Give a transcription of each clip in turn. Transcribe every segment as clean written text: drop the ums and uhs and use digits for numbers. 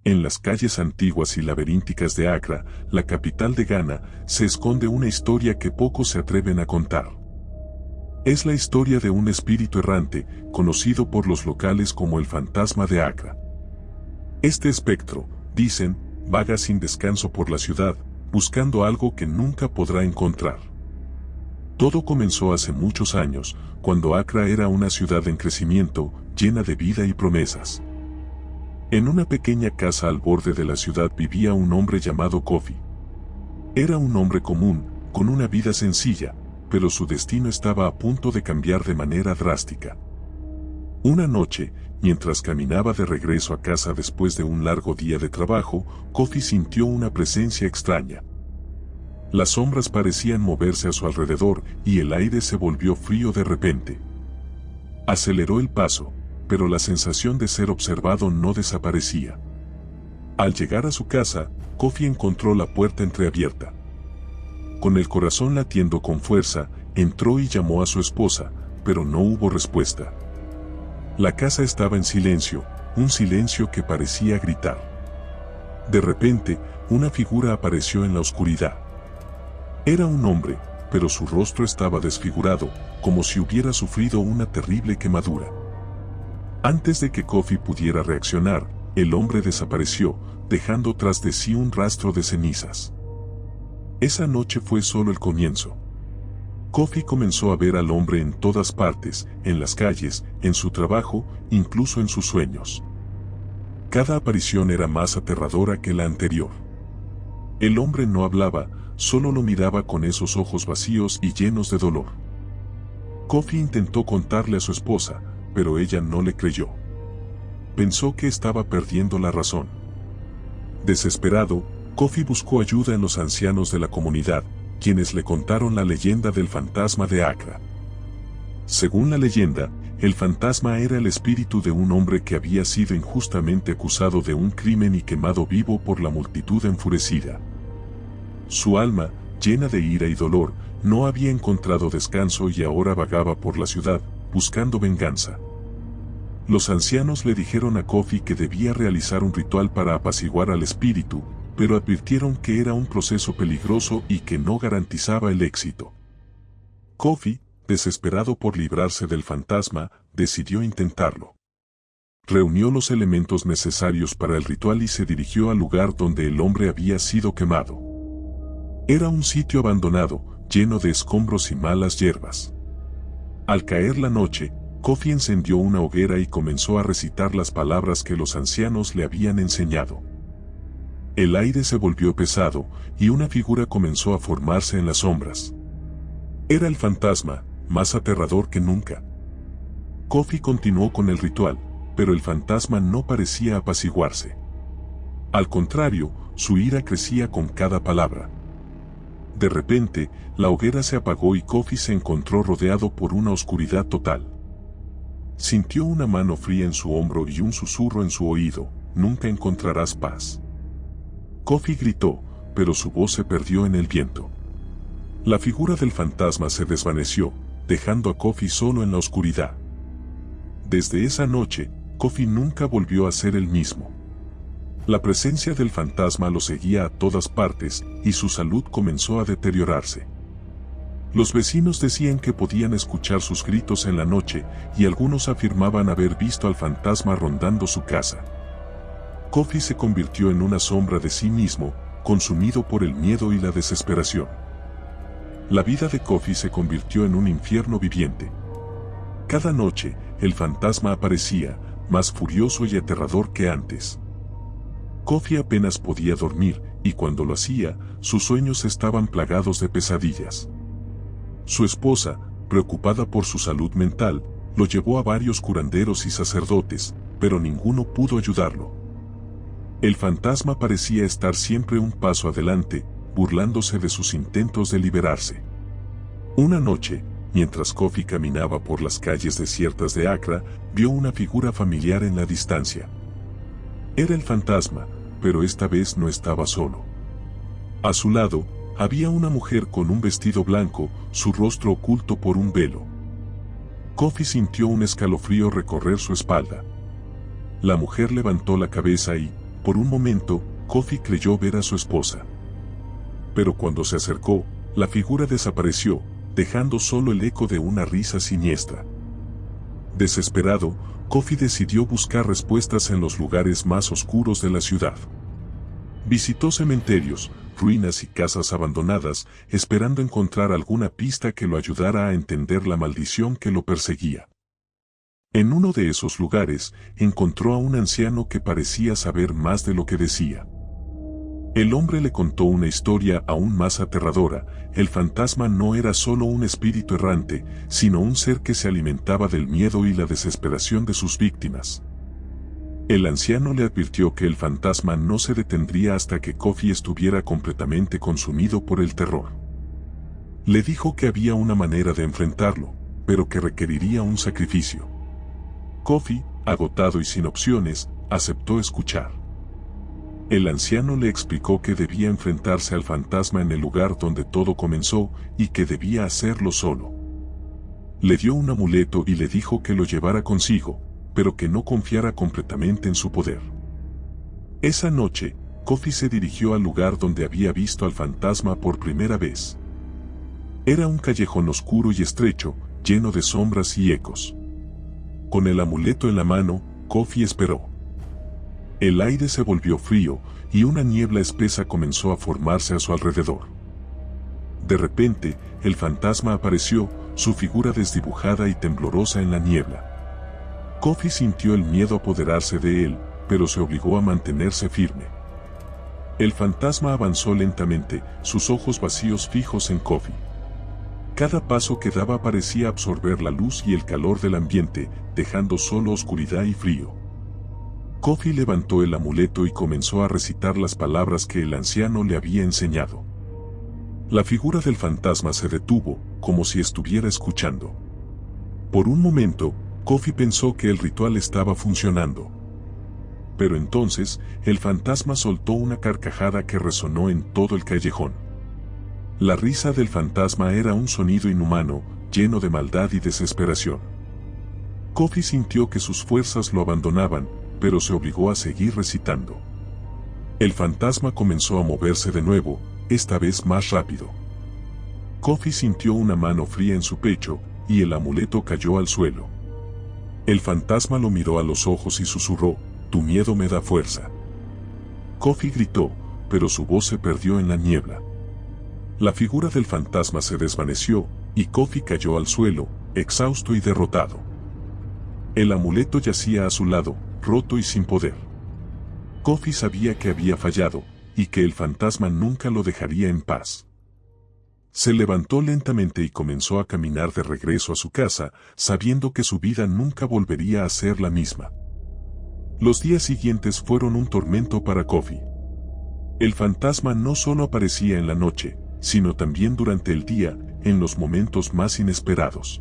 En las calles antiguas y laberínticas de Accra, la capital de Ghana, se esconde una historia que pocos se atreven a contar. Es la historia de un espíritu errante, conocido por los locales como el fantasma de Accra. Este espectro, dicen, vaga sin descanso por la ciudad, buscando algo que nunca podrá encontrar. Todo comenzó hace muchos años, cuando Accra era una ciudad en crecimiento, llena de vida y promesas. En una pequeña casa al borde de la ciudad vivía un hombre llamado Kofi. Era un hombre común, con una vida sencilla, pero su destino estaba a punto de cambiar de manera drástica. Una noche, mientras caminaba de regreso a casa después de un largo día de trabajo, Kofi sintió una presencia extraña. Las sombras parecían moverse a su alrededor y el aire se volvió frío de repente. Aceleró el paso, pero la sensación de ser observado no desaparecía. Al llegar a su casa, Kofi encontró la puerta entreabierta. Con el corazón latiendo con fuerza, entró y llamó a su esposa, pero no hubo respuesta. La casa estaba en silencio, un silencio que parecía gritar. De repente, una figura apareció en la oscuridad. Era un hombre, pero su rostro estaba desfigurado, como si hubiera sufrido una terrible quemadura. Antes de que Kofi pudiera reaccionar, el hombre desapareció, dejando tras de sí un rastro de cenizas. Esa noche fue solo el comienzo. Kofi comenzó a ver al hombre en todas partes, en las calles, en su trabajo, incluso en sus sueños. Cada aparición era más aterradora que la anterior. El hombre no hablaba, solo lo miraba con esos ojos vacíos y llenos de dolor. Kofi intentó contarle a su esposa, pero ella no le creyó. Pensó que estaba perdiendo la razón. Desesperado, Kofi buscó ayuda en los ancianos de la comunidad, quienes le contaron la leyenda del fantasma de Accra. Según la leyenda, el fantasma era el espíritu de un hombre que había sido injustamente acusado de un crimen y quemado vivo por la multitud enfurecida. Su alma, llena de ira y dolor, no había encontrado descanso y ahora vagaba por la ciudad, buscando venganza. Los ancianos le dijeron a Kofi que debía realizar un ritual para apaciguar al espíritu, pero advirtieron que era un proceso peligroso y que no garantizaba el éxito. Kofi, desesperado por librarse del fantasma, decidió intentarlo. Reunió los elementos necesarios para el ritual y se dirigió al lugar donde el hombre había sido quemado. Era un sitio abandonado, lleno de escombros y malas hierbas. Al caer la noche, Kofi encendió una hoguera y comenzó a recitar las palabras que los ancianos le habían enseñado. El aire se volvió pesado, y una figura comenzó a formarse en las sombras. Era el fantasma, más aterrador que nunca. Kofi continuó con el ritual, pero el fantasma no parecía apaciguarse. Al contrario, su ira crecía con cada palabra. De repente, la hoguera se apagó y Kofi se encontró rodeado por una oscuridad total. Sintió una mano fría en su hombro y un susurro en su oído: «Nunca encontrarás paz». Kofi gritó, pero su voz se perdió en el viento. La figura del fantasma se desvaneció, dejando a Kofi solo en la oscuridad. Desde esa noche, Kofi nunca volvió a ser el mismo. La presencia del fantasma lo seguía a todas partes, y su salud comenzó a deteriorarse. Los vecinos decían que podían escuchar sus gritos en la noche, y algunos afirmaban haber visto al fantasma rondando su casa. Kofi se convirtió en una sombra de sí mismo, consumido por el miedo y la desesperación. La vida de Kofi se convirtió en un infierno viviente. Cada noche, el fantasma aparecía, más furioso y aterrador que antes. Kofi apenas podía dormir, y cuando lo hacía, sus sueños estaban plagados de pesadillas. Su esposa, preocupada por su salud mental, lo llevó a varios curanderos y sacerdotes, pero ninguno pudo ayudarlo. El fantasma parecía estar siempre un paso adelante, burlándose de sus intentos de liberarse. Una noche, mientras Kofi caminaba por las calles desiertas de Accra, vio una figura familiar en la distancia. Era el fantasma, pero esta vez no estaba solo. A su lado, había una mujer con un vestido blanco, su rostro oculto por un velo. Kofi sintió un escalofrío recorrer su espalda. La mujer levantó la cabeza y, Por un momento, Kofi creyó ver a su esposa. Pero cuando se acercó, la figura desapareció, dejando solo el eco de una risa siniestra. Desesperado, Kofi decidió buscar respuestas en los lugares más oscuros de la ciudad. Visitó cementerios, ruinas y casas abandonadas, esperando encontrar alguna pista que lo ayudara a entender la maldición que lo perseguía. En uno de esos lugares, encontró a un anciano que parecía saber más de lo que decía. El hombre le contó una historia aún más aterradora. El fantasma no era solo un espíritu errante, sino un ser que se alimentaba del miedo y la desesperación de sus víctimas. El anciano le advirtió que el fantasma no se detendría hasta que Kofi estuviera completamente consumido por el terror. Le dijo que había una manera de enfrentarlo, pero que requeriría un sacrificio. Kofi, agotado y sin opciones, aceptó escuchar. El anciano le explicó que debía enfrentarse al fantasma en el lugar donde todo comenzó y que debía hacerlo solo. Le dio un amuleto y le dijo que lo llevara consigo, pero que no confiara completamente en su poder. Esa noche, Kofi se dirigió al lugar donde había visto al fantasma por primera vez. Era un callejón oscuro y estrecho, lleno de sombras y ecos. Con el amuleto en la mano, Kofi esperó. El aire se volvió frío y una niebla espesa comenzó a formarse a su alrededor. De repente, el fantasma apareció, su figura desdibujada y temblorosa en la niebla. Kofi sintió el miedo apoderarse de él, pero se obligó a mantenerse firme. El fantasma avanzó lentamente, sus ojos vacíos fijos en Kofi. Cada paso que daba parecía absorber la luz y el calor del ambiente, dejando solo oscuridad y frío. Kofi levantó el amuleto y comenzó a recitar las palabras que el anciano le había enseñado. La figura del fantasma se detuvo, como si estuviera escuchando. Por un momento, Kofi pensó que el ritual estaba funcionando. Pero entonces, el fantasma soltó una carcajada que resonó en todo el callejón. La risa del fantasma era un sonido inhumano, lleno de maldad y desesperación. Kofi sintió que sus fuerzas lo abandonaban, pero se obligó a seguir recitando. El fantasma comenzó a moverse de nuevo, esta vez más rápido. Kofi sintió una mano fría en su pecho, y el amuleto cayó al suelo. El fantasma lo miró a los ojos y susurró: «Tu miedo me da fuerza». Kofi gritó, pero su voz se perdió en la niebla. La figura del fantasma se desvaneció, y Kofi cayó al suelo, exhausto y derrotado. El amuleto yacía a su lado, roto y sin poder. Kofi sabía que había fallado, y que el fantasma nunca lo dejaría en paz. Se levantó lentamente y comenzó a caminar de regreso a su casa, sabiendo que su vida nunca volvería a ser la misma. Los días siguientes fueron un tormento para Kofi. El fantasma no solo aparecía en la noche, sino también durante el día, en los momentos más inesperados.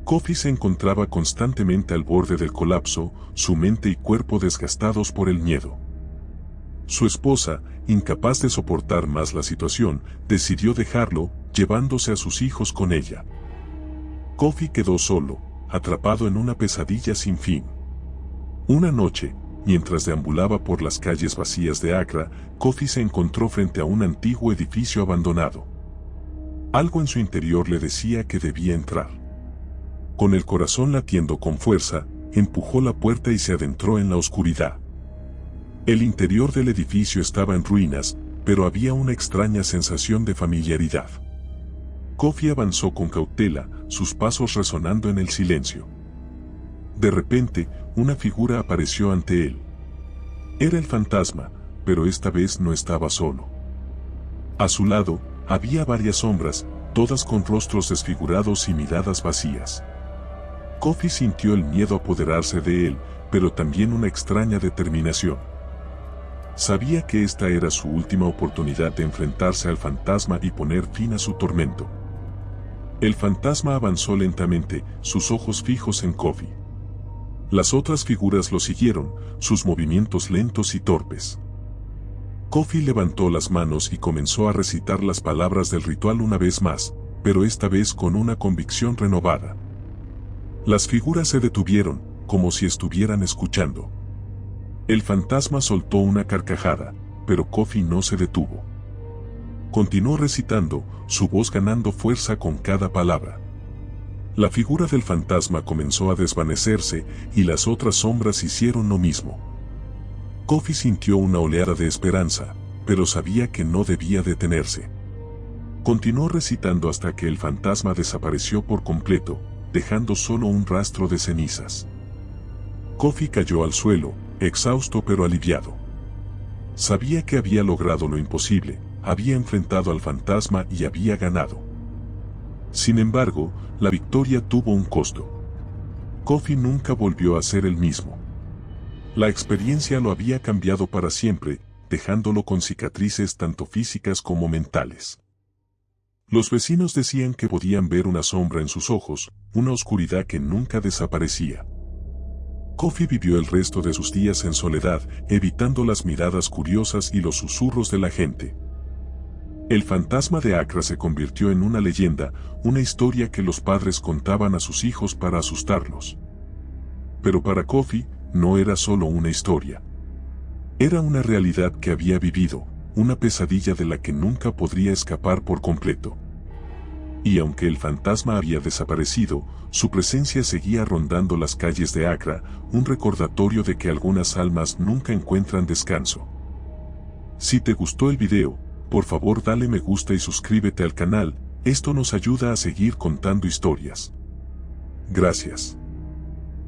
Kofi se encontraba constantemente al borde del colapso, su mente y cuerpo desgastados por el miedo. Su esposa, incapaz de soportar más la situación, decidió dejarlo, llevándose a sus hijos con ella. Kofi quedó solo, atrapado en una pesadilla sin fin. Una noche, mientras deambulaba por las calles vacías de Accra, Kofi se encontró frente a un antiguo edificio abandonado. Algo en su interior le decía que debía entrar. Con el corazón latiendo con fuerza, empujó la puerta y se adentró en la oscuridad. El interior del edificio estaba en ruinas, pero había una extraña sensación de familiaridad. Kofi avanzó con cautela, sus pasos resonando en el silencio. De repente, una figura apareció ante él. Era el fantasma, pero esta vez no estaba solo. A su lado, había varias sombras, todas con rostros desfigurados y miradas vacías. Kofi sintió el miedo apoderarse de él, pero también una extraña determinación. Sabía que esta era su última oportunidad de enfrentarse al fantasma y poner fin a su tormento. El fantasma avanzó lentamente, sus ojos fijos en Kofi. Las otras figuras lo siguieron, sus movimientos lentos y torpes. Kofi levantó las manos y comenzó a recitar las palabras del ritual una vez más, pero esta vez con una convicción renovada. Las figuras se detuvieron, como si estuvieran escuchando. El fantasma soltó una carcajada, pero Kofi no se detuvo. Continuó recitando, su voz ganando fuerza con cada palabra. La figura del fantasma comenzó a desvanecerse y las otras sombras hicieron lo mismo. Kofi sintió una oleada de esperanza, pero sabía que no debía detenerse. Continuó recitando hasta que el fantasma desapareció por completo, dejando solo un rastro de cenizas. Kofi cayó al suelo, exhausto pero aliviado. Sabía que había logrado lo imposible, había enfrentado al fantasma y había ganado. Sin embargo, la victoria tuvo un costo. Kofi nunca volvió a ser el mismo. La experiencia lo había cambiado para siempre, dejándolo con cicatrices tanto físicas como mentales. Los vecinos decían que podían ver una sombra en sus ojos, una oscuridad que nunca desaparecía. Kofi vivió el resto de sus días en soledad, evitando las miradas curiosas y los susurros de la gente. El fantasma de Accra se convirtió en una leyenda, una historia que los padres contaban a sus hijos para asustarlos. Pero para Kofi, no era solo una historia. Era una realidad que había vivido, una pesadilla de la que nunca podría escapar por completo. Y aunque el fantasma había desaparecido, su presencia seguía rondando las calles de Accra, un recordatorio de que algunas almas nunca encuentran descanso. Si te gustó el video, por favor dale me gusta y suscríbete al canal, esto nos ayuda a seguir contando historias. Gracias.